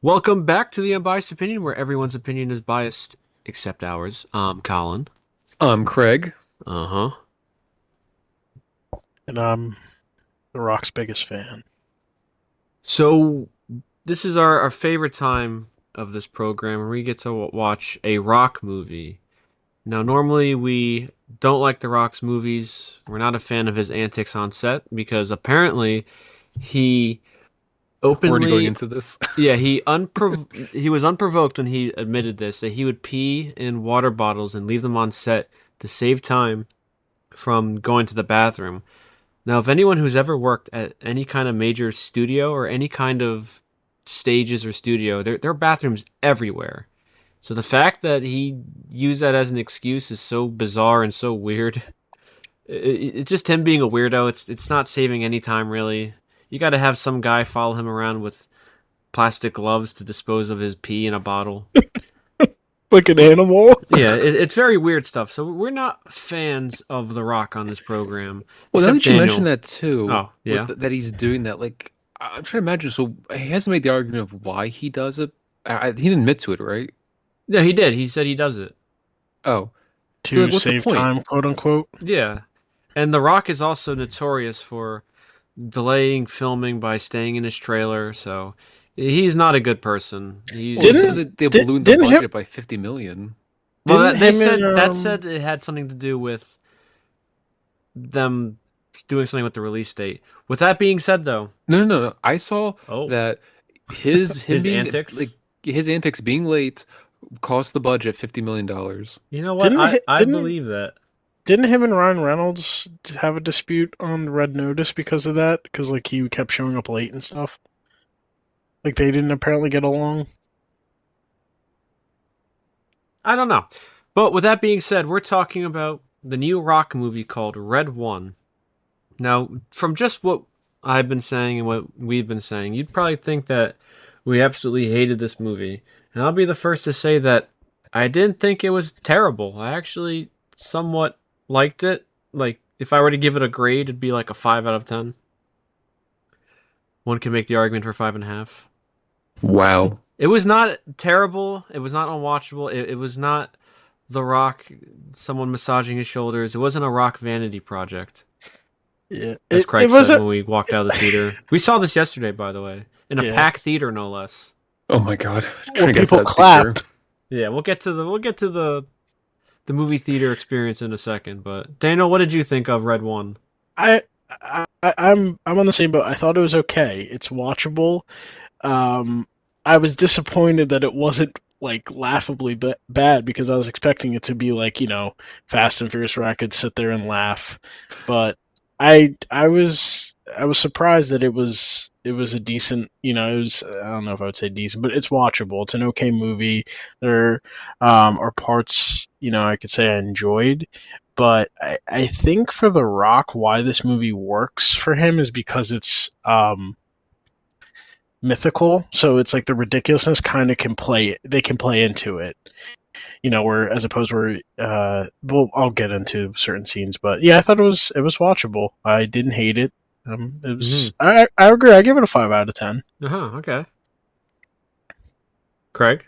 Welcome back to the Unbiased Opinion, where everyone's opinion is biased except ours. Colin. I'm Craig. Uh-huh. And I'm The Rock's biggest fan. So this is our favorite time of this program, where we get to watch a Rock movie. Now, normally we don't like The Rock's movies. We're not a fan of his antics on set because apparently he We're already going openly, into this. yeah, he was unprovoked when he admitted this, that he would pee in water bottles and leave them on set to save time from going to the bathroom. Now, if anyone who's ever worked at any kind of major studio or any kind of stages or studio, there are bathrooms everywhere. So the fact that he used that as an excuse is so bizarre and so weird. It's just him being a weirdo. It's not saving any time really. You got to have some guy follow him around with plastic gloves to dispose of his pee in a bottle. Like an animal. Yeah, it's very weird stuff. So we're not fans of The Rock on this program, Well, now except that you mention Daniel. that too, Oh, yeah. that he's doing that, I'm trying to imagine. So he hasn't made the argument of why he does it. He didn't admit to it, right? Yeah, he did. He said he does it. Oh, so To like, what's the save point? time, quote unquote. Yeah. And The Rock is also notorious for delaying filming by staying in his trailer, so he's not a good person. Well, he said Didn't that they did, ballooned the didn't him budget by 50 million. Well, didn't they him and said that said it had something to do with them doing something with the release date. With that being said, though, No, no, no, no. I saw oh, that him his being antics. his antics being late cost the budget $50 million. You know what? didn't hi- I didn't believe that. didn't him and Ryan Reynolds have a dispute on Red Notice because of that? Because like he kept showing up late and stuff. Like they didn't apparently get along. I don't know. But with that being said, we're talking about the new Rock movie called Red One. Now, from just what I've been saying and what we've been saying, you'd probably think that we absolutely hated this movie. And I'll be the first to say that I didn't think it was terrible. I actually somewhat liked it. Like, if I were to give it a grade, it'd be like a 5 out of 10. One can make the argument for 5.5. Wow. It was not terrible. It was not unwatchable. It was not The Rock, someone massaging his shoulders. It wasn't a Rock vanity project, Yeah, as it Craig said wasn't. when we walked out of the theater. We saw this yesterday, by the way, in a Yeah, packed theater, no less. Oh my God. well, Trying to get to people that theater. clapped. Yeah, we'll get to the movie theater experience in a second. But Daniel, what did you think of Red One? I, I'm on the same boat. I thought it was okay. It's watchable. Um, I was disappointed that it wasn't like laughably bad because I was expecting it to be like Fast and Furious, where I could sit there and laugh. But I was surprised that it was a decent. It was, I don't know if I would say decent, but it's watchable. It's an okay movie. There are parts I could say I enjoyed. But I think for The Rock, why this movie works for him is because it's mythical. So it's like the ridiculousness kind of they can play into it. Where as opposed where well, I'll get into certain scenes, but yeah, I thought it was watchable. I didn't hate it. It Mm-hmm. was I agree. I give it a 5 out of 10. Uh huh. Okay. Craig.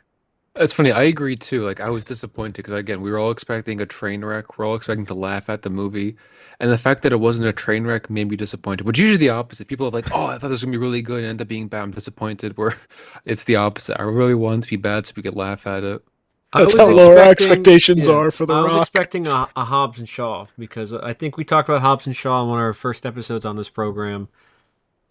It's funny. I agree too. Like I was disappointed because again, we were all expecting a train wreck. We're all expecting to laugh at the movie, and the fact that it wasn't a train wreck made me disappointed. Which usually the opposite. People are like, "Oh, I thought this was gonna be really good," and end up being bad. I'm disappointed. Where it's the opposite. I really wanted it to be bad so we could laugh at it. I That's was how low our expecting, expectations yeah, are for The I was Rock. expecting a Hobbs and Shaw because I think we talked about Hobbs and Shaw in one of our first episodes on this program,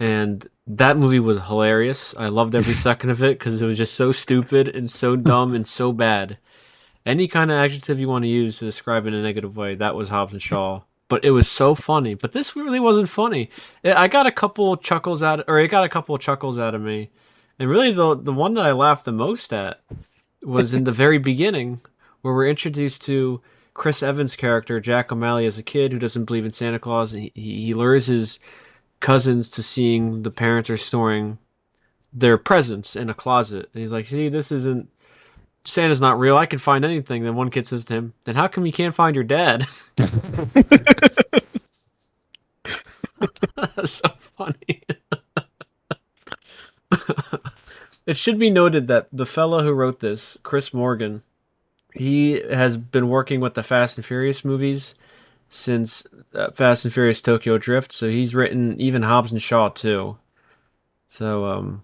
and that movie was hilarious. I loved every second of it because it was just so stupid and so dumb and so bad. Any kind of adjective you want to use to describe it in a negative way, that was Hobbs and Shaw. But it was so funny. But this really wasn't funny. I got a couple chuckles or it got a couple of chuckles out of me, and really the one that I laughed the most at was in the very beginning, where we're introduced to Chris Evans' character, Jack O'Malley, as a kid who doesn't believe in Santa Claus, and he lures his cousins to seeing the parents are storing their presents in a closet. And he's like, see, this isn't, Santa's not real. I can find anything. Then one kid says to him, then how come you can't find your dad? That's so funny. It should be noted that the fellow who wrote this, Chris Morgan, he has been working with the Fast and Furious movies since Fast and Furious Tokyo Drift, so he's written even Hobbs and Shaw too. So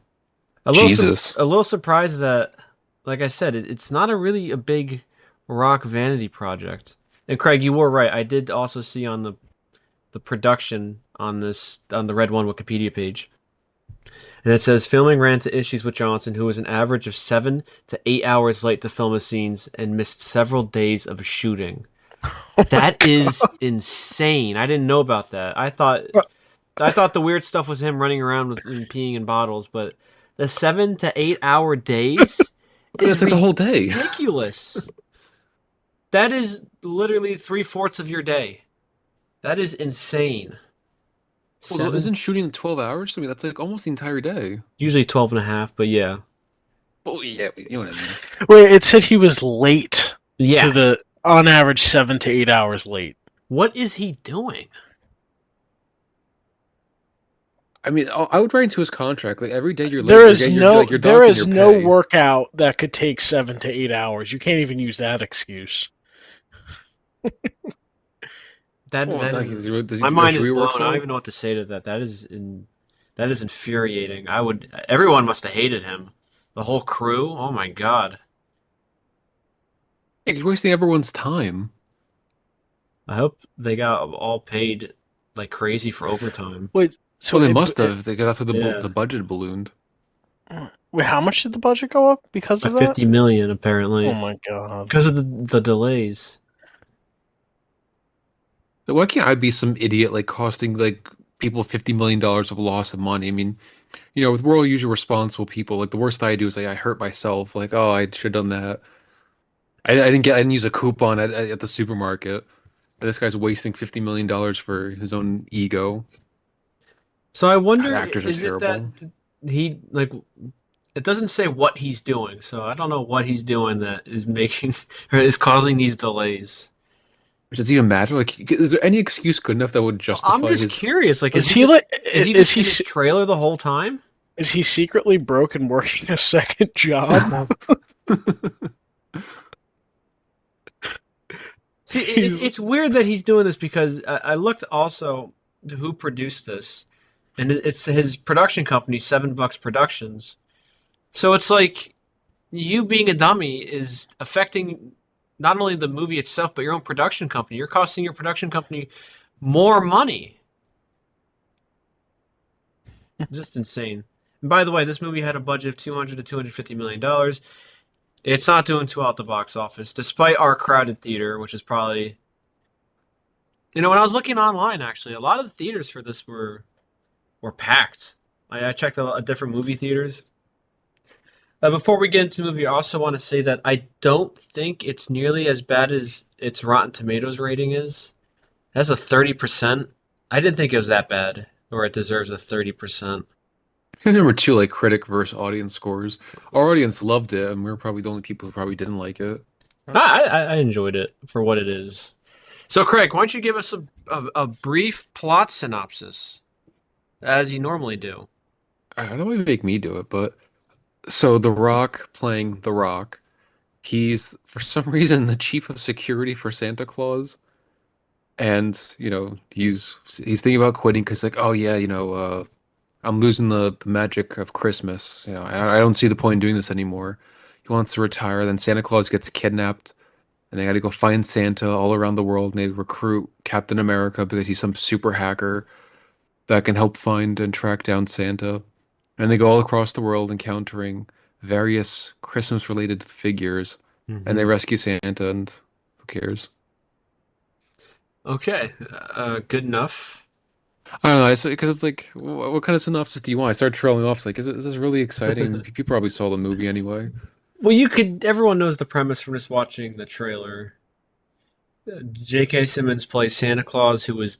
Jesus. a little surprised that, like I said, it's not a big rock vanity project. And Craig, you were right. I did also see on the production on the Red One Wikipedia page. And it says filming ran into issues with Johnson, who was an average of 7 to 8 hours late to film his scenes and missed several days of shooting. That is insane. I didn't know about that. I thought the weird stuff was him running around and peeing in bottles, but the 7 to 8 hour days That's like the whole day. ridiculous. That is literally 3/4 of your day. That is insane. Well, isn't shooting 12 hours? I mean, that's like almost the entire day. Usually 12 and a half, but yeah. Well, yeah, you know what I mean. Wait, it said he was late Yeah. to the on average 7 to 8 hours late. What is he doing? I mean, I would write into his contract like every day you're late. There you're is getting no you're there docking is your no pay. workout that could take 7 to 8 hours. You can't even use that excuse. That Well, is, does he my do mind is extra blown. work, I don't so? even know what to say to that. That is infuriating. Everyone must have hated him. The whole crew. Oh my god. Yeah, he's wasting everyone's time. I hope they got all paid like crazy for overtime. Wait, so Well, they it- must have. Because that's what Yeah. the budget ballooned. Wait, how much did the budget go up because By of that? 50 million apparently Oh my god! because of the delays. Like, why can't I be some idiot like costing like people $50 million of loss of money? I mean, we're all usually responsible people. Like the worst I do is like I hurt myself. Like, oh, I should have done that. I didn't use a coupon at the supermarket. And this guy's wasting $50 million for his own ego. So I wonder, God, actors are is it that terrible. he like? It doesn't say what he's doing, so I don't know what he's doing that is making or is causing these delays. Does it even matter? Like, is there any excuse good enough that would justify I'm just his? curious. Like, Is he like? is he Is just he in his trailer the whole time? is he secretly broke and working a second job? See, it's weird that he's doing this because I looked also who produced this, and it's his production company, $7 Productions. So it's like you being a dummy is affecting not only the movie itself, but your own production company. You're costing your production company more money. Just insane. And by the way, this movie had a budget of $200 to $250 million. It's not doing too well at the box office, despite our crowded theater, which is probably. When I was looking online, actually, a lot of the theaters for this were packed. I checked a different movie theaters. Before we get into the movie, I also want to say that I don't think it's nearly as bad as its Rotten Tomatoes rating is. It has a 30%. I didn't think it was that bad, or it deserves a 30%. Number two, like critic versus audience scores. Our audience loved it, and we were probably the only people who probably didn't like it. I enjoyed it for what it is. So, Craig, why don't you give us a brief plot synopsis, as you normally do? I don't want to make me do it, but so The Rock playing The Rock, he's for some reason the chief of security for Santa Claus, and he's thinking about quitting because like, oh yeah, I'm losing the magic of Christmas. I don't see the point in doing this anymore. He wants to retire. Then Santa Claus gets kidnapped, and they got to go find Santa all around the world. And they recruit Captain America because he's some super hacker that can help find and track down Santa. And they go all across the world encountering various Christmas-related figures, and they rescue Santa. And who cares? Okay, good enough. I don't know, because it's like, what kind of synopsis do you want? I start trailing off. It's like, is this really exciting? People probably saw the movie anyway. Well, everyone knows the premise from just watching the trailer. J.K. Simmons plays Santa Claus, who was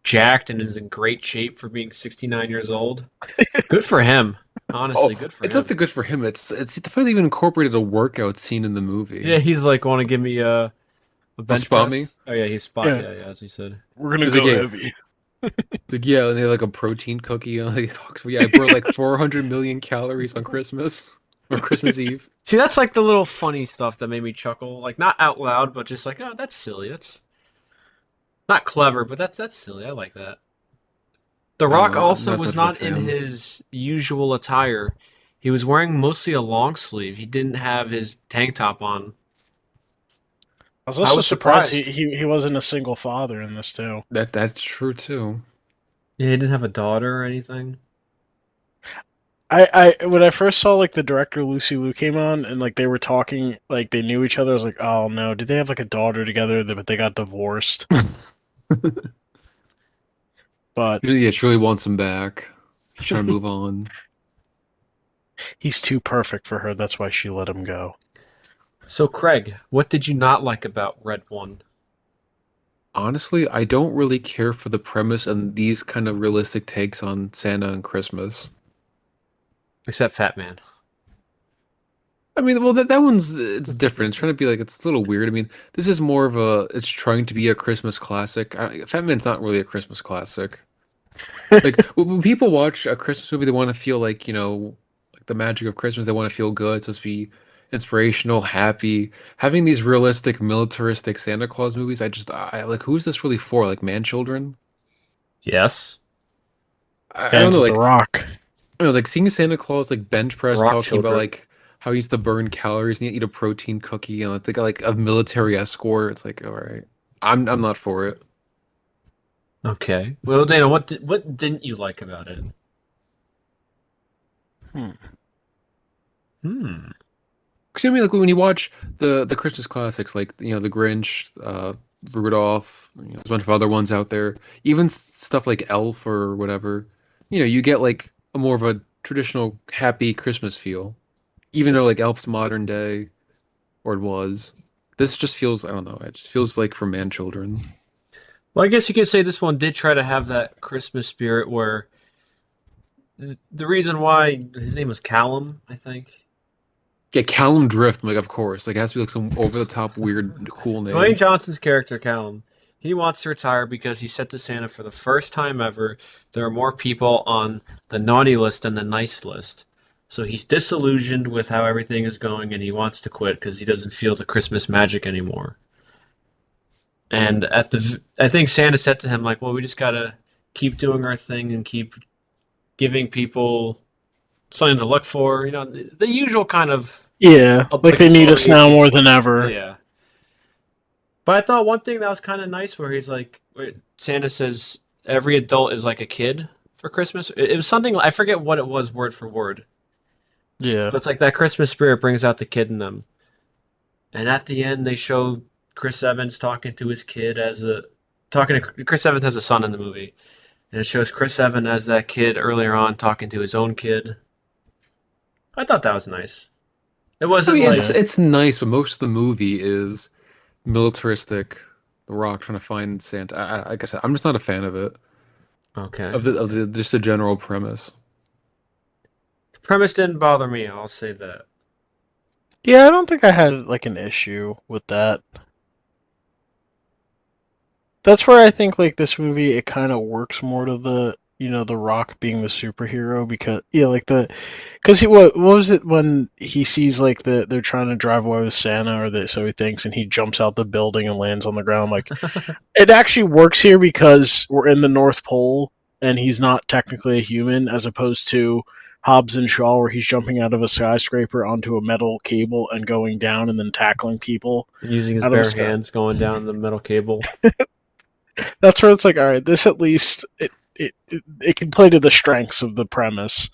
jacked and is in great shape for being 69 years old. Good for him. Honestly, good for it's him. not the good for him. It's the fact they even incorporated a workout scene in the movie. Yeah, he's like, want to give me a bench spot press? me? Oh yeah, he's spot. Yeah. Yeah, as he said. We're gonna He's go like, yeah. heavy. It's like, yeah, and they have like a protein cookie. And he talks, yeah, I burned like 400 million calories on Christmas or Christmas Eve. See, that's like the little funny stuff that made me chuckle. Like not out loud, but just like, oh, that's silly. That's not clever, but that's silly. I like that. The I don't Rock know. I'm also not as was much of a not in fan. his usual attire. He was wearing mostly a long sleeve. He didn't have his tank top on. I was I also was surprised surprised. he wasn't a single father in this too. That's true too. Yeah, he didn't have a daughter or anything. I when I first saw like the director Lucy Liu came on and like they were talking like they knew each other, I was like, oh no, did they have like a daughter together but they got divorced? But Yeah, she really wants him back. She's trying to move on. he's too perfect for her. That's why she let him go. So, Craig, what did you not like about Red One? Honestly, I don't really care for the premise and these kind of realistic takes on Santa and Christmas. Except Fat Man. I mean, well, that one's it's different. It's trying to be like it's a little weird. I mean, this is more of a it's trying to be a Christmas classic. Fat Man's not really a Christmas classic. Like when people watch a Christmas movie, they want to feel like, like the magic of Christmas. They want to feel good. It's supposed to be inspirational, happy. Having these realistic, militaristic Santa Claus movies, I like, who's this really for? Like man children? Yes. I don't Fans know, of The like Rock. I don't know, like seeing Santa Claus like bench press Rock talking about children. like how he used to burn calories and eat a protein cookie and like they got like a military escort. It's like, all right. I'm not for it. Okay. Well, Dana, what didn't you like about it? Hmm. Hmm. Because I mean, like when you watch the Christmas classics, like the Grinch, Rudolph, there's a bunch of other ones out there. Even stuff like Elf or whatever, you get like a more of a traditional happy Christmas feel. Even though like Elf's modern day, or it was, this just feels, I don't know, it just feels like for man children. Well, I guess you could say this one did try to have that Christmas spirit where the reason why his name was Callum, I think. Yeah, Callum Drift, like of course, like it has to be like some over the top weird cool Dwayne name. Johnson's character, Callum, he wants to retire because he said to Santa for the first time ever, there are more people on the naughty list than the nice list. So he's disillusioned with how everything is going and he wants to quit because he doesn't feel the Christmas magic anymore. And I think Santa said to him, like, well, we just gotta keep doing our thing and keep giving people something to look for. The usual kind of Yeah, like they need us obligatory. now more than ever. Yeah. But I thought one thing that was kind of nice where he's like, where Santa says every adult is like a kid for Christmas. It was something, I forget what it was word for word, Yeah. but it's like that Christmas spirit brings out the kid in them. And at the end, they show Chris Evans talking to his kid talking to Chris Evans has a son in the movie, and it shows Chris Evans as that kid earlier on talking to his own kid. I thought that was nice. It I wasn't mean, like, it's Yeah. it's nice, but most of the movie is militaristic. The Rock trying to find Santa. Like I said, I'm just not a fan of it. okay. Of the just the general premise. The premise didn't bother me. I'll say that. Yeah, I don't think I had like an issue with that. That's where I think like this movie it kind of works more to the Rock being the superhero because yeah like the because what was it when he sees like they're trying to drive away with Santa or so he thinks and he jumps out the building and lands on the ground like it actually works here because we're in the North Pole and he's not technically a human as opposed to Hobbs and Shaw where he's jumping out of a skyscraper onto a metal cable and going down and then tackling people Using his out of a bare sky. hands going down the metal cable. That's where it's like, all right, this at least it can play to the strengths of the premise.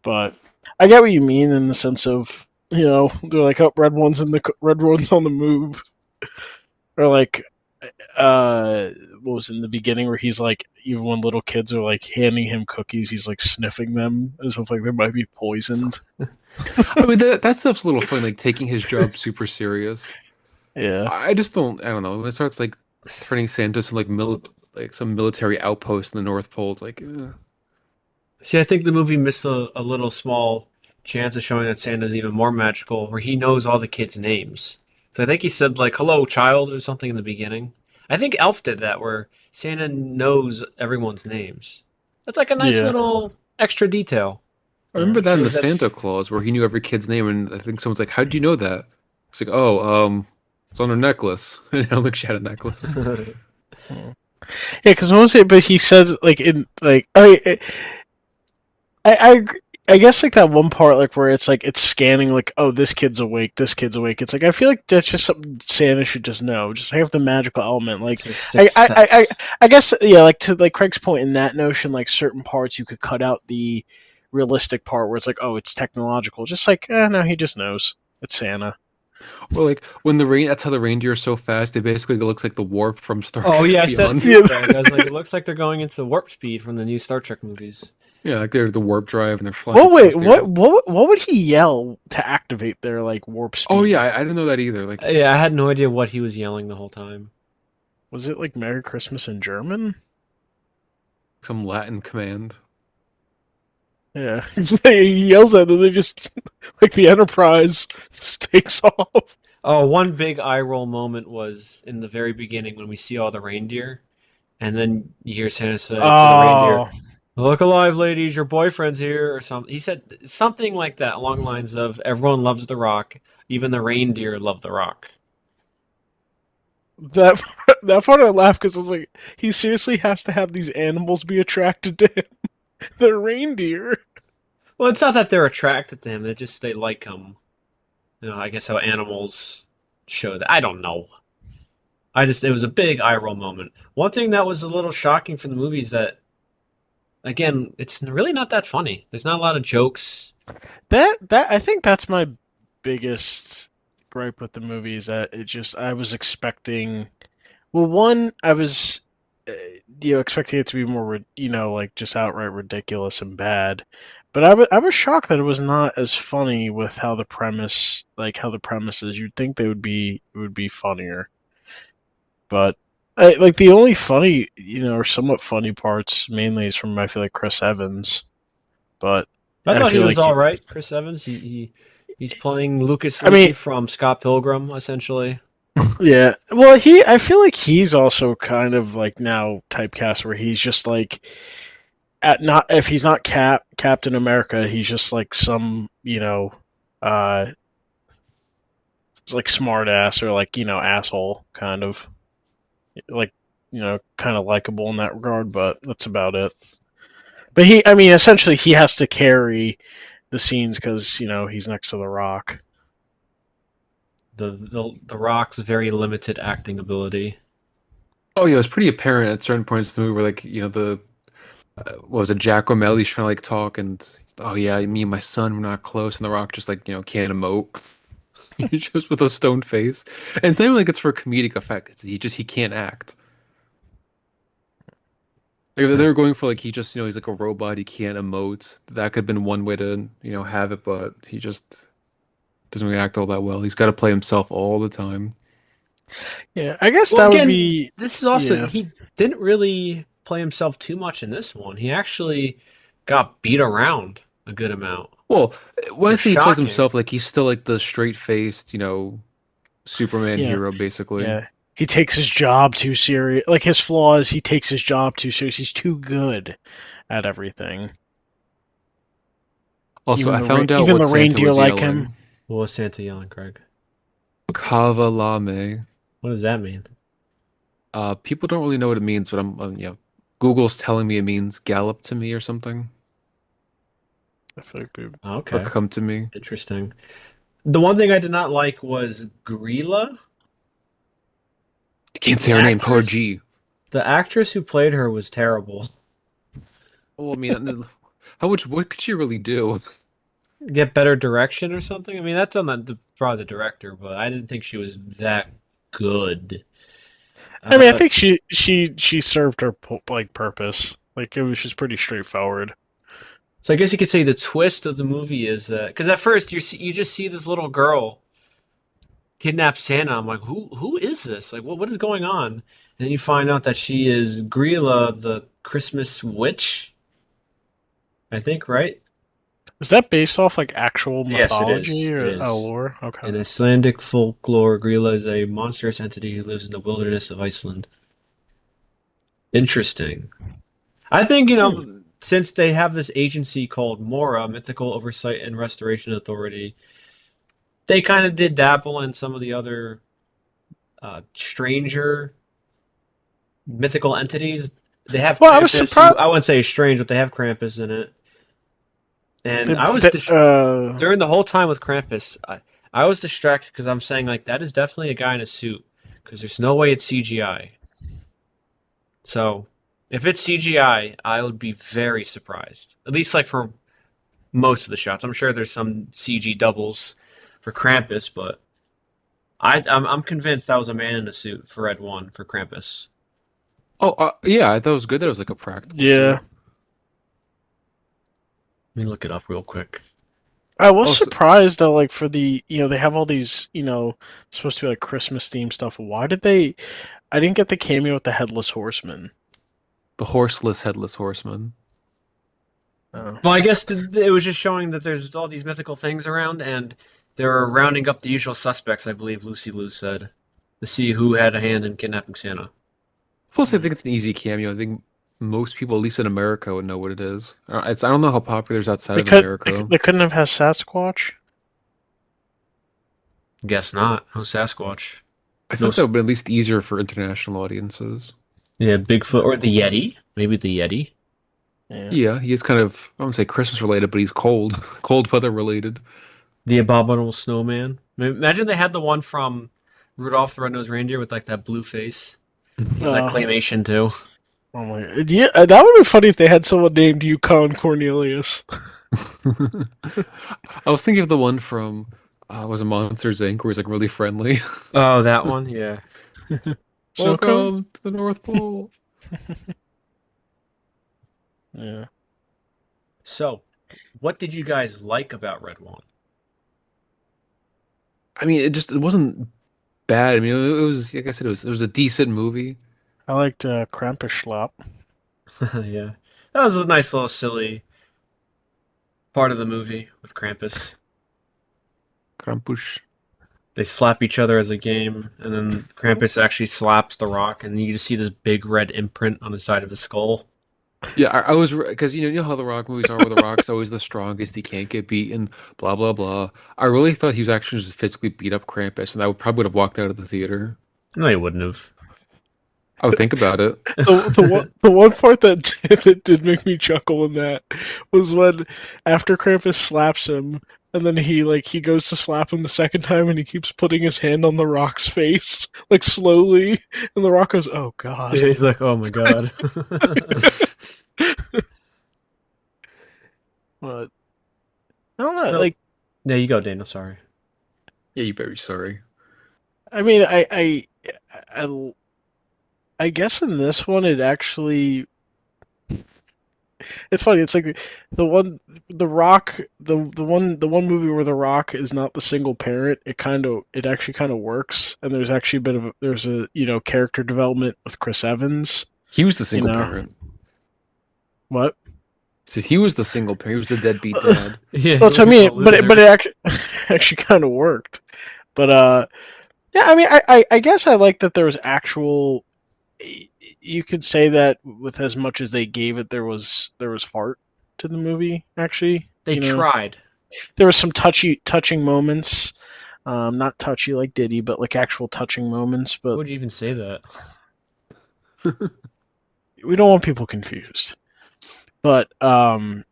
But I get what you mean in the sense of they're like, oh, red one's on the move, or like what was in the beginning where he's like, even when little kids are like handing him cookies, he's like sniffing them as if like they might be poisoned. I mean, that stuff's a little funny, like taking his job super serious. Yeah, I just don't. I don't know. When it starts like turning Santa into like some military outpost in the North Pole, it's like, See, I think the movie missed a little small chance of showing that Santa's even more magical, where he knows all the kids' names. So I think he said like "Hello, child" or something in the beginning. I think Elf did that, where Santa knows everyone's names. That's like a nice Yeah. little extra detail. I remember that in the Shows that. Santa Claus where he knew every kid's name, and I think someone's like, "How'd you know that?" It's like, "Oh, it's on her necklace." And I don't think she had a necklace. Yeah, because mostly, but he says like in like I guess like that one part like where it's like it's scanning like oh this kid's awake. It's like I feel like that's just something Santa should just know. Just have the magical element. Like It's a I sixth I, I, I sense. I guess yeah like to like Craig's point in that notion like certain parts you could cut out the realistic part where it's like oh it's technological. Just like no he just knows it's Santa. Or like when the rain, that's how the reindeer are so fast. They basically looks like the warp from Star Oh Trek yeah, I said Beyond. too, Yeah. Craig. I was like, it looks like they're going into warp speed from the new Star Trek movies. Yeah, like they're the warp drive and they're flying Well, wait, faster. what would he yell to activate their like warp Oh yeah, speed? I didn't know that either. Like Yeah, I had no idea what he was yelling the whole time. Was it like Merry Christmas in German? some Latin command. Yeah, it's like he yells at them. They just like the Enterprise just takes off. Oh, one big eye roll moment was in the very beginning when we see all the reindeer, and then you hear Santa say to the reindeer, Oh, "Look alive, ladies, your boyfriend's here," or something. He said something like that along the lines of, "Everyone loves the Rock, even the reindeer love the Rock." that that part I laughed because I was like, he seriously has to have these animals be attracted to him. They're reindeer. Well, it's not that they're attracted to him; they like him. I guess how animals show that. I don't know. It was a big eye roll moment. One thing that was a little shocking from the movie is that, again, it's really not that funny. There's not a lot of jokes. That I think that's my biggest gripe with the movie is that it just I was expecting. Well, one I was expecting it to be more like just outright ridiculous and bad, but I was shocked that it was not as funny with how the premise is. You'd think they would be funnier, but. Like the only funny, or somewhat funny parts, mainly is from I feel like Chris Evans, but I I thought he feel was like all right, Chris Evans. He's playing Lucas I mean, Lee from Scott Pilgrim, essentially. yeah. Well, I feel like he's also kind of like now typecast where he's just like at not if he's not Captain America, he's just like some uh, it's like smart ass or like asshole kind of like kind of likable in that regard, but that's about it. But I mean, essentially, he has to carry the scenes because he's next to the Rock. The Rock's very limited acting ability. Oh yeah, it was pretty apparent at certain points in the movie where like the what was it, Jack O'Malley's trying to like talk and oh yeah, me and my son were not close, and The Rock just like can't emote. He's just with a stone face, and it's not even like it's for comedic effect. He can't act. They were going for like he just he's like a robot. He can't emote. That could have been one way to have it, but he just doesn't really act all that well. He's got to play himself all the time. Yeah, I guess Well, that would again, be this is also yeah. he didn't really play himself too much in this one. He actually got beat around a good amount. Well, when It I was say he plays shocking. himself, like he's still like the straight-faced, Superman Yeah, hero, basically. yeah. He takes his job too serious. Like his flaws, he takes his job too serious. He's too good at everything. Also, I found out Even what the Santa reindeer was like him. yelling. What was Santa yelling, Craig? Kavalame. What does that mean? People don't really know what it means, but Google's telling me it means gallop to me or something, I feel like or Okay, come to me. interesting. The one thing I did not like was Grilla. I can't say The her name. Call her actress, G. the actress who played her was terrible. Oh, I mean, what could she really do? Get better direction or something. I mean, that's on probably the director, but I didn't think she was that good. I mean, I Uh, think she served her like purpose. Like it was just pretty straightforward. so I guess you could say the twist of the movie is that because at first you just see this little girl kidnap Santa. I'm like, who is this? Like, what is going on? And then you find out that she is Grilla, the Christmas witch. I think, right? Is that based off like actual Yes, it mythology is. It or is. lore? Okay. In Icelandic folklore, Grilla is a monstrous entity who lives in the wilderness of Iceland. Interesting. I think, Hmm. since they have this agency called Mora, Mythical Oversight and Restoration Authority, they kind of did dabble in some of the other stranger mythical entities. They have Well, I was Krampus, who surprised. I wouldn't say is strange, but they have Krampus in it. And I was That, during the whole time with Krampus, I was distracted because I'm saying like that is definitely a guy in a suit because there's no way it's CGI. So if it's CGI, I would be very surprised. At least like for most of the shots. I'm sure there's some CG doubles for Krampus, but I'm convinced that was a man in a suit for Red One for Krampus. Oh, yeah, I thought it was good that it was like a practical yeah, suit. Let me look it up real quick. I was Also, surprised though. Like for the they have all these supposed to be like Christmas themed stuff. Why did they? I didn't get the cameo with the headless horseman. the horseless headless horseman. Oh. Well, I guess it was just showing that there's all these mythical things around, and they're rounding up the usual suspects. I believe Lucy Liu said to see who had a hand in kidnapping Santa. Plus, I think it's an easy cameo. I think most people, at least in America, would know what it is. I don't know how popular it is outside They of could. America. They couldn't have had Sasquatch. Guess not. No Sasquatch. I feel No. like that would be at least easier for international audiences. Yeah, Bigfoot or the Yeti. Maybe the Yeti. Yeah. Yeah, he is kind of, I wouldn't say Christmas related, but he's cold, cold weather related. The Abominable Snowman. Imagine they had the one from Rudolph the Red-Nosed Reindeer with like that blue face. He's like Uh, claymation too. oh my. Yeah, that would be funny if they had someone named Yukon Cornelius. I was thinking of the one from, was it Monsters Inc., where he's like really friendly. Oh, that one. Yeah. Snowcone. Welcome to the North Pole. Yeah. So, what did you guys like about Red One? I mean, it wasn't bad. I mean, it was like I said, it was a decent movie. I liked Krampus. Yeah, that was a nice little silly part of the movie with Krampus. Krampus. They slap each other as a game, and then Krampus actually slaps the rock, and you just see this big red imprint on the side of his skull. Yeah, I was because you know how the Rock movies are, where the Rock's always the strongest, he can't get beaten, blah blah blah. I really thought he was actually just physically beat up Krampus, and I would probably would have walked out of the theater. No, he wouldn't have. I would think about it. The one part that did make me chuckle in that was when after Krampus slaps him and then he goes to slap him the second time and he keeps putting his hand on the Rock's face like slowly and the Rock goes, "Oh God." Yeah, he's like, oh my god. But I don't know. So, Like there you go, Daniel. Sorry. Yeah, you better be sorry. I mean, I I guess in this one it actually it's funny. It's like the one, the Rock, the one movie where the Rock is not the single parent. It actually kind of works, and there's actually a bit of there's a character development with Chris Evans. He was the You single know parent. what? So he was the single parent. He was the deadbeat dad. Yeah, That's what I he's a mean. But loser. it actually kind of worked. But yeah. I mean, I guess I like that there was actual. You could say that with as much as they gave it, there was heart to the movie. Actually, They tried. there was some touching moments. Not touchy like Diddy, but like actual touching moments. Why But would you even say that? we don't want people confused. But You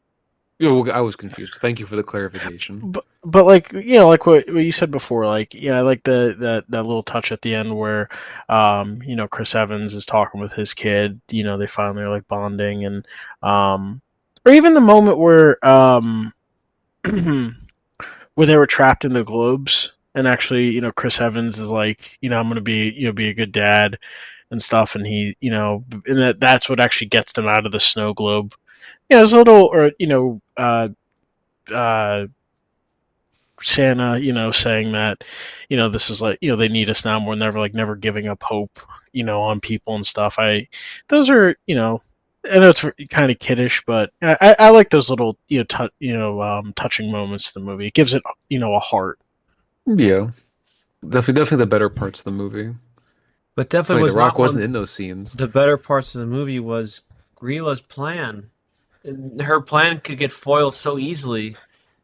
know, I was confused. Thank you for the clarification. but like like what you said before, like yeah, I like that little touch at the end where Chris Evans is talking with his kid. They finally are like bonding, and or even the moment where where they were trapped in the globes, and actually Chris Evans is like I'm gonna be a good dad and stuff, and he and that's what actually gets them out of the snow globe. It's a little, or Santa, saying that, this is like, they need us now more than ever, like never giving up hope, on people and stuff. Those are, I know it's kind of kiddish, but I like those little touching moments in the movie. It gives it a heart. Yeah, definitely the better parts of the movie. But definitely Funny, The was Rock not wasn't one. in those scenes. The better parts of the movie was Grila's plan. And her plan could get foiled so easily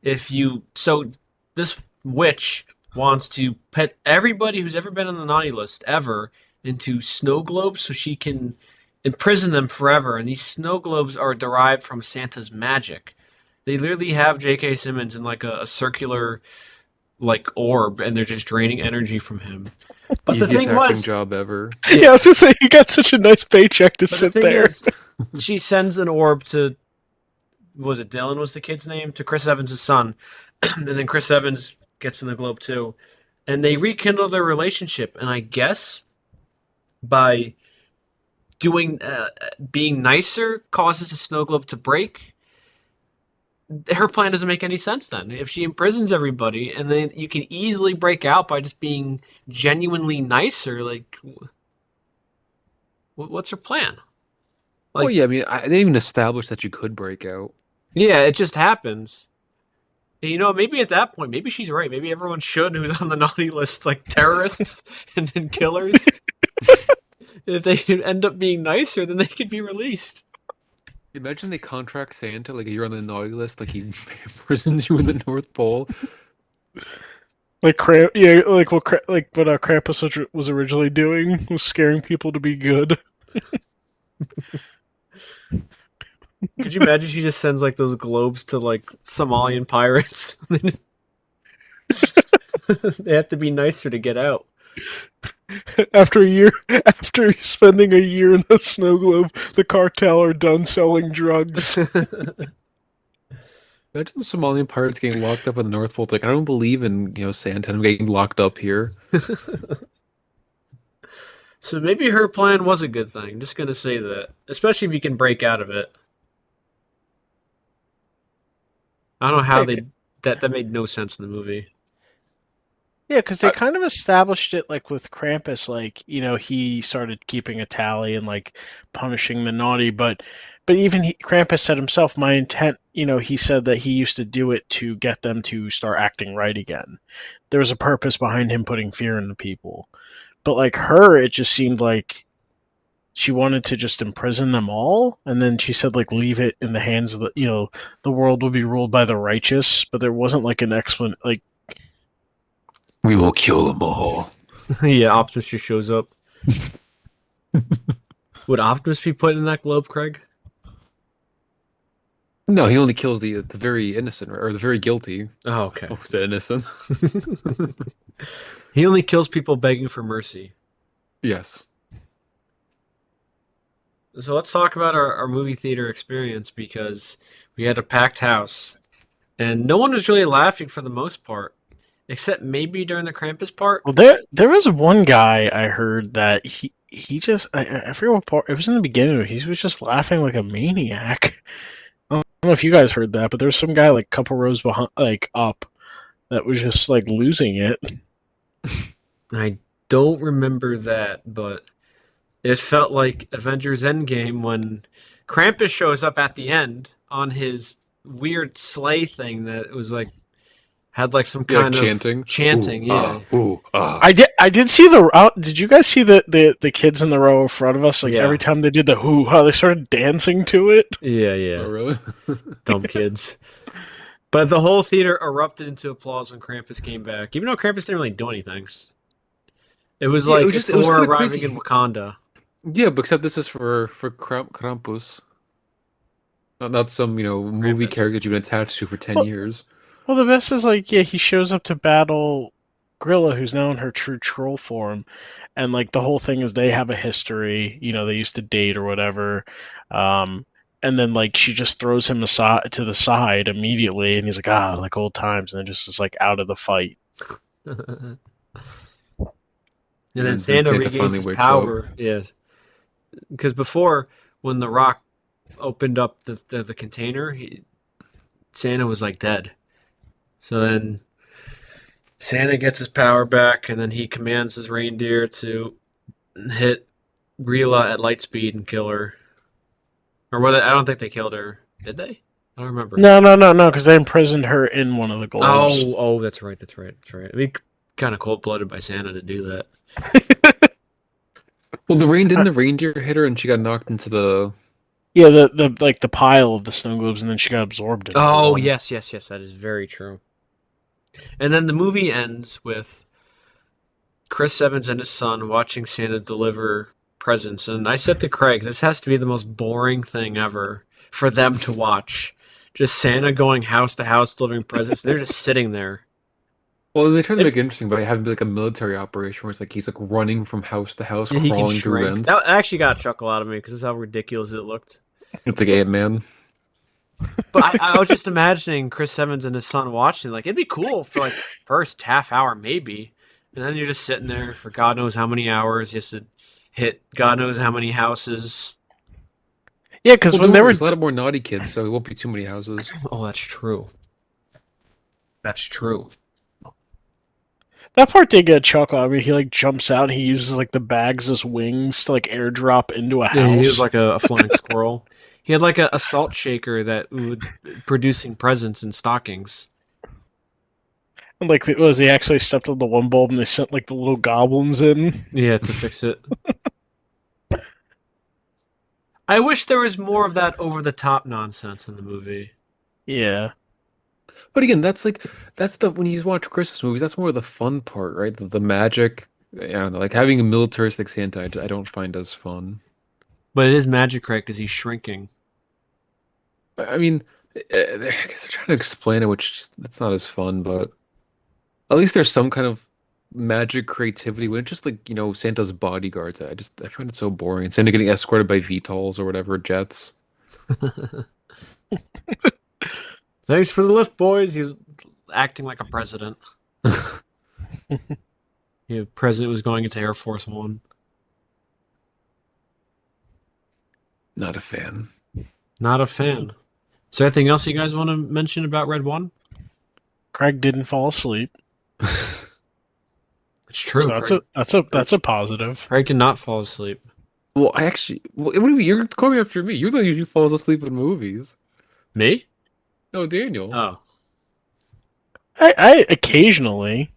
if you. So this witch wants to put everybody who's ever been on the naughty list ever into snow globes so she can imprison them forever. And these snow globes are derived from Santa's magic. They literally have J.K. Simmons in like a circular like orb, and they're just draining energy from him. But the Easiest thing acting was, job ever. Yeah, yeah. I was gonna say you got such a nice paycheck to But the sit thing there. is, she sends an orb to, was it Dylan was the kid's name, to Chris Evans' son, and then Chris Evans gets in the globe too, and they rekindle their relationship. And I guess by doing being nicer causes the snow globe to break. Her plan doesn't make any sense then. If she imprisons everybody, and then you can easily break out by just being genuinely nicer, like what's her plan? Well, Like, yeah, I mean, I didn't even establish that you could break out. yeah, it just happens. And, maybe at that point, maybe she's right. Maybe everyone should who's on the naughty list, like terrorists and then killers. If they end up being nicer, then they could be released. Imagine they contract Santa, like you're on the naughty list, like he imprisons you in the North Pole. Like like what Krampus was originally doing was scaring people to be good. Could you imagine she just sends like those globes to like Somalian pirates? They have to be nicer to get out. After spending a year in a snow globe, the cartel are done selling drugs. Imagine the Somalian pirates getting locked up in the North Pole. It's like, I don't believe in, Santa. I'm getting locked up here. So maybe her plan was a good thing. Just gonna say that, especially if you can break out of it. I don't know how Yeah, they that made no sense in the movie. yeah, because they I, kind of established it like with Krampus, like he started keeping a tally and like punishing the naughty, but even Krampus said himself, my intent, he said that he used to do it to get them to start acting right again. There was a purpose behind him putting fear in the people, but like her, it just seemed like she wanted to just imprison them all, and then she said like leave it in the hands of the world will be ruled by the righteous, but there wasn't like an explanation like. we will kill them all. Yeah, Optimus just shows up. Would Optimus be put in that globe, Craig? No, he only kills the very innocent or the very guilty. Oh, okay. Oh, is that innocent? He only kills people begging for mercy. Yes. So let's talk about our movie theater experience, because we had a packed house and no one was really laughing for the most part, except maybe during the Krampus part. Well, there was one guy I heard that he just I forget what part it was in the beginning. He was just laughing like a maniac. I don't know if you guys heard that, but there was some guy like a couple rows behind, like up, that was just like losing it. I don't remember that, but it felt like Avengers Endgame when Krampus shows up at the end on his weird sleigh thing that was like had like some Yeah, kind of chanting. chanting. Ooh, Yeah, ooh, ah. I did see the did you guys see the kids in the row in front of us? Like Yeah. every time they did the hoo ha, they started dancing to it. yeah, Oh, yeah. really? Dumb kids. But the whole theater erupted into applause when Krampus came back, even though Krampus didn't really do anything. It was Yeah, like it was Thor kinda arriving crazy. in Wakanda. Yeah, but except this is for Krampus, not some movie Krampus. character you've been attached to for 10 Well, years. well, the best is like he shows up to battle Grilla, who's now in her true troll form, and like the whole thing is they have a history. They used to date or whatever. Um, and then like she just throws him aside to the side immediately, and he's like like old times, and then just is like out of the fight. And And then then Santa Santa regains finally his wakes power. Yes, because before, when the Rock opened up the container, Santa was like dead. So then Santa gets his power back, and then he commands his reindeer to hit Grilla at light speed and kill her. Or whether I don't think they killed her. Did they? I don't remember. No, because they imprisoned her in one of the globes. Oh, that's right. I mean, kind of cold blooded by Santa to do that. Well, didn't the reindeer hit her and she got knocked into the. Yeah, the like the pile of the snow globes, and then she got absorbed into Oh, one. yes. That is very true. And then the movie ends with Chris Evans and his son watching Santa deliver presents. And I said to Craig, this has to be the most boring thing ever for them to watch. Just Santa going house to house delivering presents. They're just sitting there. Well, they tried to make it interesting by having like a military operation where it's like he's like running from house to house, Yeah, he can crawling through shrink. vents. That actually got a chuckle out of me because that's how ridiculous it looked. It's like Ant-Man. But I was just imagining Chris Evans and his son watching. Like, it'd be cool for like first half hour, maybe. And then you're just sitting there for God knows how many hours. You have to hit God knows how many houses. Yeah, because Well, when they were there's a lot more naughty kids, so it won't be too many houses. Oh, that's true. That's true. that part did get a chuckle. I mean, he like jumps out. And he uses like the bags as wings to like airdrop into a house. Yeah, he was like a flying squirrel. He had like a salt shaker that would producing presents and stockings. And, like, was he actually stepped on the one bulb and they sent like the little goblins in? Yeah, to fix it. I wish there was more of that over the top nonsense in the movie. Yeah. But again, that's the when you watch Christmas movies, that's more of the fun part, right? The magic. I don't know, like having a militaristic Santa, I don't find as fun. But it is magic, right? Because he's shrinking. I mean, I guess they're trying to explain it, which that's not as fun, but at least there's some kind of magic creativity when it's just like, Santa's bodyguards. I find it so boring. Santa getting escorted by VTOLs or whatever, jets. Thanks for the lift, boys. He's acting like a president. Yeah, president was going into Air Force One. Not a fan. Not a fan. Is there anything else you guys want to mention about Red One? Craig didn't fall asleep. It's true. So that's a positive. Craig did not fall asleep. Well, what do you mean? You're calling after me. You're the one who falls asleep in movies. Me? No, Daniel. Oh. I occasionally.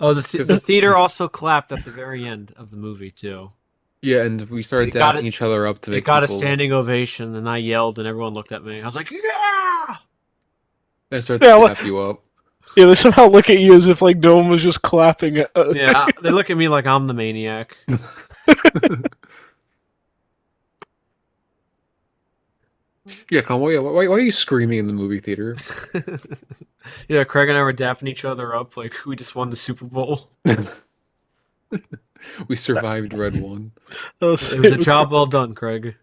Oh, the theater also clapped at the very end of the movie too. Yeah, and we started dapping each other up to make It got people... a standing ovation, and I yelled, and everyone looked at me. I was like, "Yeah!" I started to dap you up. Yeah, they somehow look at you as if like no one was just clapping. Yeah, they look at me like I'm the maniac. Yeah, come on. Why are you screaming in the movie theater? Yeah, Craig and I were dapping each other up like we just won the Super Bowl. We survived Red One. It was a job well done, Craig.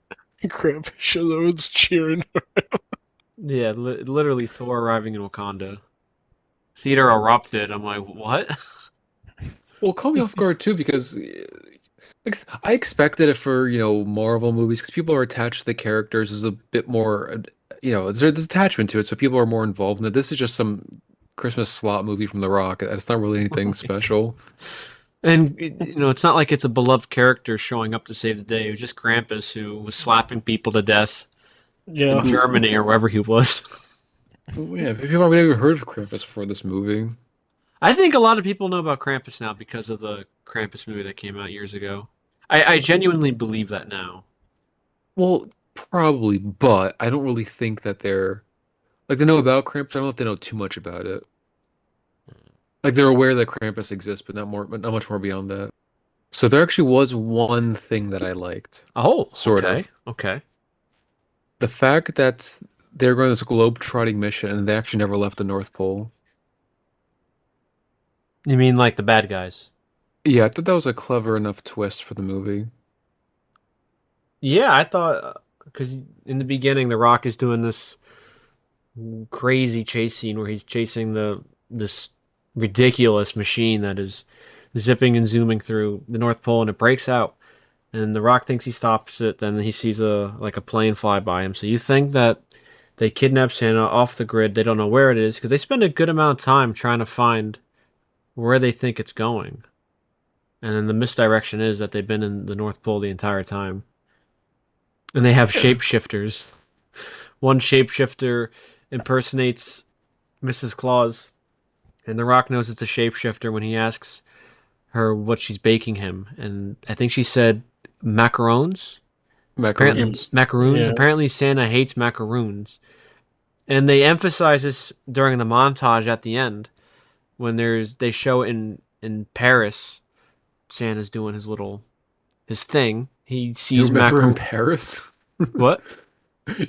Crap, sure, was cheering. Yeah, literally Thor arriving in Wakanda. Theater erupted. I'm like, what? Well, caught me off guard too because like, I expected it for Marvel movies because people are attached to the characters. There's a bit more, there's attachment to it, so people are more involved in it. This is just some Christmas slot movie from The Rock. It's not really anything special. And it's not like it's a beloved character showing up to save the day. It was just Krampus who was slapping people to death in Germany or wherever he was. Yeah, people haven't even heard of Krampus before this movie. I think a lot of people know about Krampus now because of the Krampus movie that came out years ago. I genuinely believe that now. Well, probably, but I don't really think that they're like they know about Krampus. I don't know if they know too much about it. Like they're aware that Krampus exists, but not much more beyond that. So there actually was one thing that I liked. Oh, sort okay. of. Okay. The fact that they're going on this globe-trotting mission and they actually never left the North Pole. You mean like the bad guys? Yeah, I thought that was a clever enough twist for the movie. Yeah, I thought because in the beginning, The Rock is doing this crazy chase scene where he's chasing this ridiculous machine that is zipping and zooming through the North Pole, and it breaks out. And The Rock thinks he stops it, then he sees a plane fly by him. So you think that they kidnap Santa off the grid. They don't know where it is because they spend a good amount of time trying to find where they think it's going. And then the misdirection is that they've been in the North Pole the entire time. And they have Yeah. shapeshifters. One shapeshifter impersonates Mrs. Claus, and The Rock knows it's a shapeshifter when he asks her what she's baking him, and I think she said macarons. Apparently, Macaroons. macaroons. Yeah. Apparently, Santa hates macaroons, and they emphasize this during the montage at the end when they show in Paris, Santa's doing his thing. He You sees remember in Paris? What?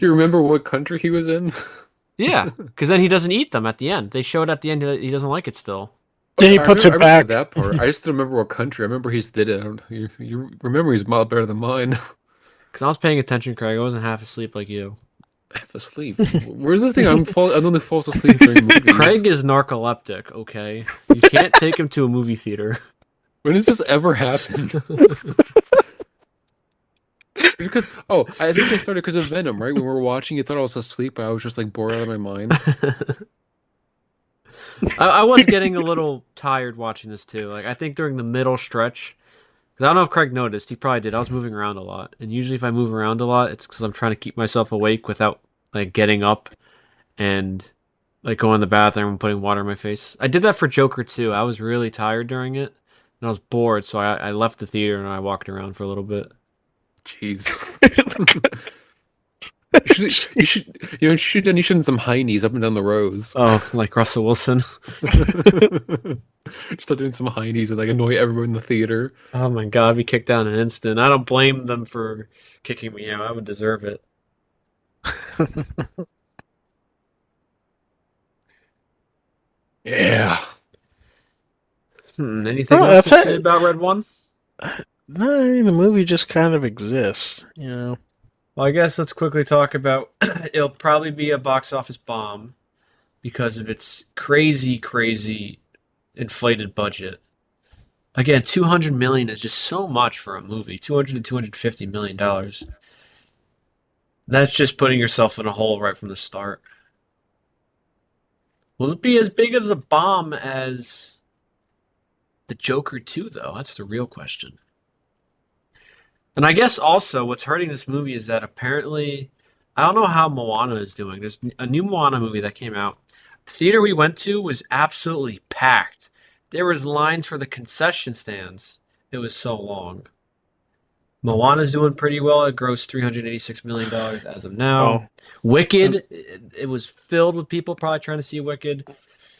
You remember what country he was in? Yeah, because then he doesn't eat them at the end. They show it at the end that he doesn't like it still. Then he I puts remember, it I remember back. that part. I just don't remember what country. I remember he's did it. I don't, you remember he's a lot better than mine. Because I was paying attention, Craig. I wasn't half asleep like you. Half asleep. Where's this thing? I only falls asleep during movies. Craig is narcoleptic, okay? You can't take him to a movie theater. When has this ever happened? Because I think it started because of Venom, right? When we were watching, you thought I was asleep, but I was just like bored out of my mind. I was getting a little tired watching this too. Like I think during the middle stretch, because I don't know if Craig noticed, he probably did. I was moving around a lot, and usually if I move around a lot, it's because I'm trying to keep myself awake without like getting up and like going to the bathroom and putting water in my face. I did that for Joker too. I was really tired during it, and I was bored, so I left the theater and I walked around for a little bit. Jeez. You should done some heinies up and down the rows. Oh, like Russell Wilson. Start doing some heinies and like annoy everyone in the theater. Oh my god, I'd be kicked out in an instant. I don't blame them for kicking me out. I would deserve it. Yeah. Anything Oh, else to that's say it. about Red One? No, I mean, the movie just kind of exists, you know. Well, I guess let's quickly talk about. It'll probably be a box office bomb because of its crazy, crazy inflated budget. Again, 200 million is just so much for a movie. 200 to 250 million dollars. That's just putting yourself in a hole right from the start. Will it be as big as a bomb as the Joker 2, though? That's the real question. And I guess also what's hurting this movie is that apparently, I don't know how Moana is doing. There's a new Moana movie that came out. The theater we went to was absolutely packed. There was lines for the concession stands. It was so long. Moana's doing pretty well. It grossed $386 million as of now. Oh. Wicked, it was filled with people probably trying to see Wicked.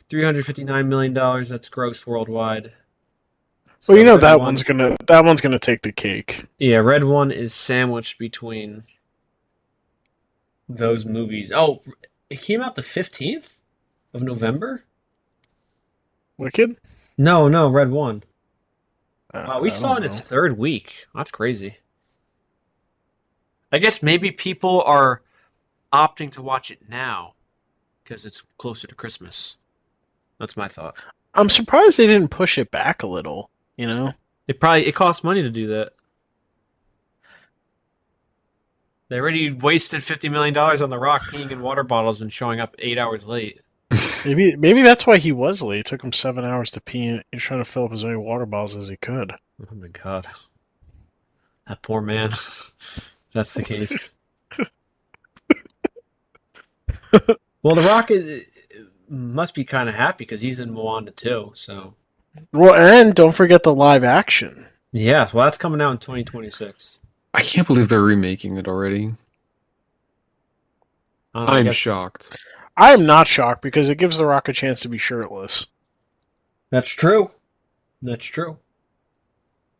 $359 million that's grossed worldwide. So Well, you know Red that One- one's gonna take the cake. Yeah, Red One is sandwiched between those movies. Oh, it came out the 15th of November? Wicked. No, Red One. Wow, we I saw it don't in its know. third week. That's crazy. I guess maybe people are opting to watch it now because it's closer to Christmas. That's my thought. I'm surprised they didn't push it back a little. You know. It costs money to do that. They already wasted $50 million on The Rock peeing in water bottles and showing up 8 hours late. Maybe that's why he was late. It took him 7 hours to pee. And he's trying to fill up as many water bottles as he could. Oh my god. That poor man. That's the case. Well, The Rock must be kind of happy because he's in Moana too. So Well, and don't forget the live action. yeah, well that's coming out in 2026. I can't believe they're remaking it already. I don't know, I I'm guess shocked. I am not shocked because it gives The Rock a chance to be shirtless That's true. That's true.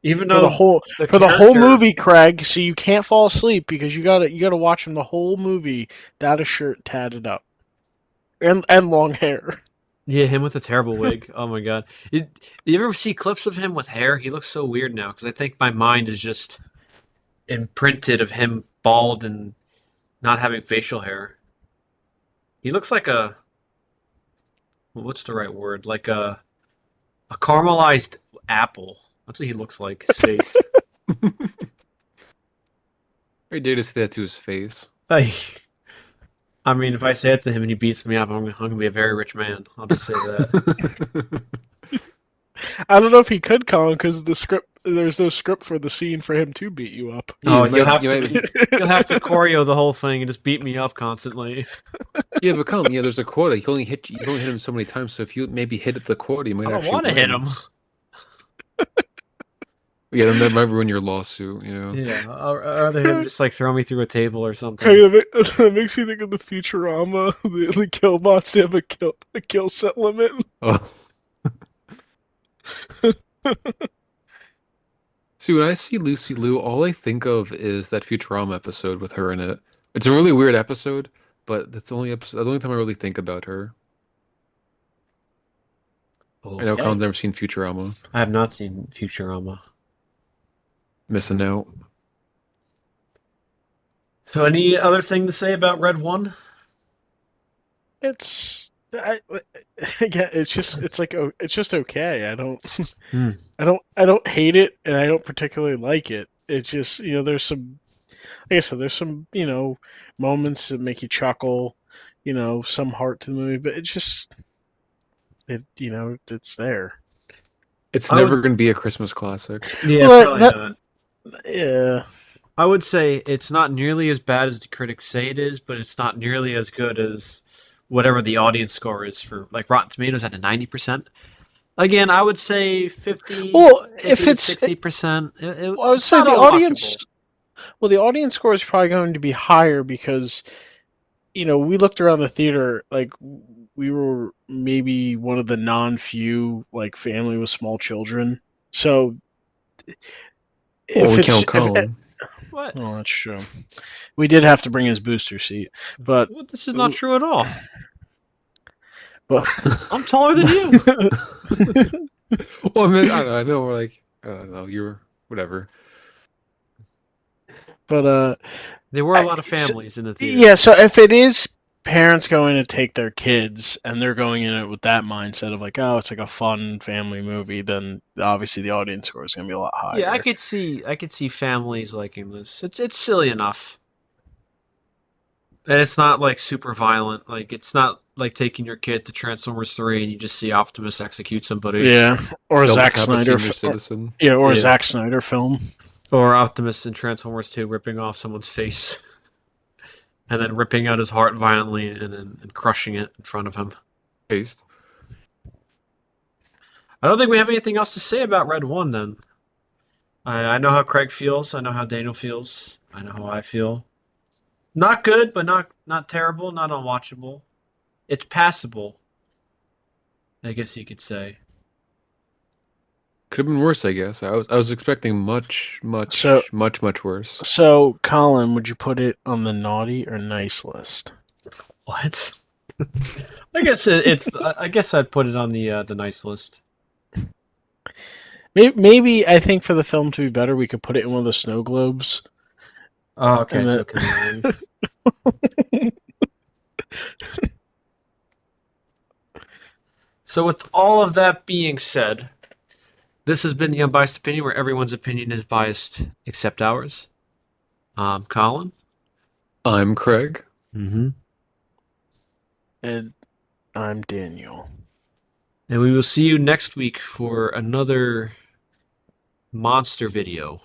Even for though the whole the for the whole character- movie, Craig. So you can't fall asleep because you gotta watch him the whole movie without a shirt tatted up, and long hair. Yeah, him with a terrible wig. Oh my god. You ever see clips of him with hair? He looks so weird now because I think my mind is just imprinted of him bald and not having facial hair. He looks like what's the right word? Like a caramelized apple. That's what he looks like, his face. I dare to say that to his face. I mean, if I say it to him and he beats me up, I'm going to be a very rich man. I'll just say that. I don't know if he could, Colin, because the script there's no script for the scene for him to beat you up. Oh, you might, you might, you'll have to choreo the whole thing and just beat me up constantly. yeah, but Colin, yeah, there's a quota. You can only hit him so many times. So if you maybe hit the quota, you might I don't actually want to hit win. him. Yeah, then that might ruin your lawsuit. You know. Yeah, I'd rather him just like throw me through a table or something. Hey, that makes me think of the Futurama. The Killbots, they have a kill set limit. Oh. See, when I see Lucy Liu, all I think of is that Futurama episode with her in it. It's a really weird episode, but that's the only time I really think about her. I know Okay. Colin's never seen Futurama. I have not seen Futurama. Missing out. So, any other thing to say about Red One? Again, it's just okay. I don't Hmm. I don't hate it, and I don't particularly like it. It's just, there's some, like I said, there's some, moments that make you chuckle, some heart to the movie, but it's there. It's I never would- going to be a Christmas classic. Yeah, Well, probably that- not. Yeah. I would say it's not nearly as bad as the critics say it is, but it's not nearly as good as whatever the audience score is for, like, Rotten Tomatoes at a 90%. Again, I would say 50, Well, 50 if to it's 60%. Well, I would say not the unwatchable. audience score is probably going to be higher because, we looked around the theater, like, we were maybe one of the non-few, like, family with small children. So, Well, we it's, count if, What? Colin. oh, that's true. We did have to bring his booster seat, but, Well, this is not true at all. but, I'm taller than you. Well, I mean, I know we're like, I don't know, you're whatever. but, There were a lot of families in the theater. yeah, so if it is parents going to take their kids and they're going in it with that mindset of like, oh, it's like a fun family movie, then obviously the audience score is going to be a lot higher. Yeah, I could see families liking this. It's silly enough. And it's not like super violent. Like it's not like taking your kid to Transformers 3 and you just see Optimus execute somebody. Yeah, or a Double Zack tap a Snyder, senior citizen. or a Yeah. Zack Snyder film. Or Optimus in Transformers 2 ripping off someone's face. And then ripping out his heart violently and crushing it in front of him. Paste. I don't think we have anything else to say about Red 1 then. I know how Craig feels. I know how Daniel feels. I know how I feel. Not good, but not terrible, not unwatchable. It's passable, I guess you could say. Could have been worse, I guess. I was expecting much worse. So, Colin, would you put it on the naughty or nice list? What? I guess it's. I guess I'd put it on the nice list. Maybe I think for the film to be better, we could put it in one of the snow globes. Oh, okay. And So So with all of that being said, this has been the Unbiased Opinion, where everyone's opinion is biased except ours. Colin. I'm Craig. Mm-hmm. And I'm Daniel. And we will see you next week for another monster video.